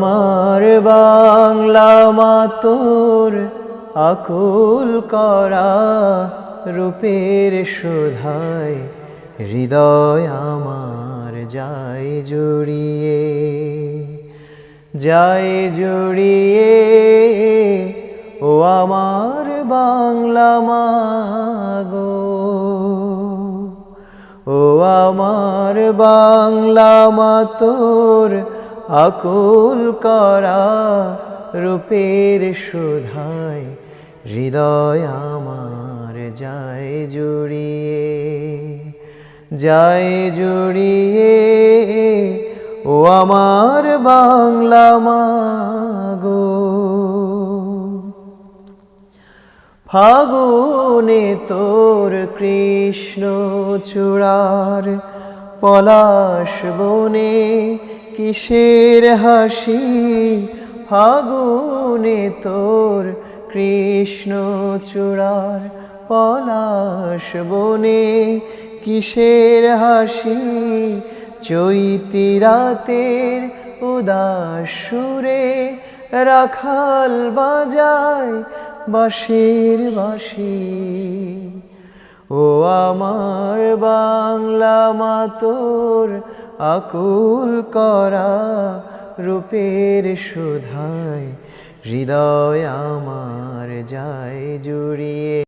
আমার বাংলা মা তোর আকুল করা রূপের শোধায় হৃদয় আমার যায় জড়িয়ে, যায় জড়িয়ে। ও আমার বাংলা মা গো, ও আমার বাংলা মা তোর আকুল করা রূপের শোধায় হৃদয় আমার যায় জড়িয়ে, যায় জড়িয়ে। ও আমার বাংলা মা গো। ফাগুনে তোর কৃষ্ণ চূড়ার পলাশ বনে কিসের হাসি, ফাগুনে তোর কৃষ্ণ চূড়ার পলাশ বনে কিসের হাসি, চৈতি রাতের উদাস সুরে রাখাল বাজায় বাঁশির বাঁশি। ও আমার বাংলা মা তোর আকুল করা রূপের শোধায় হৃদয় আমার যায় জুড়িয়ে।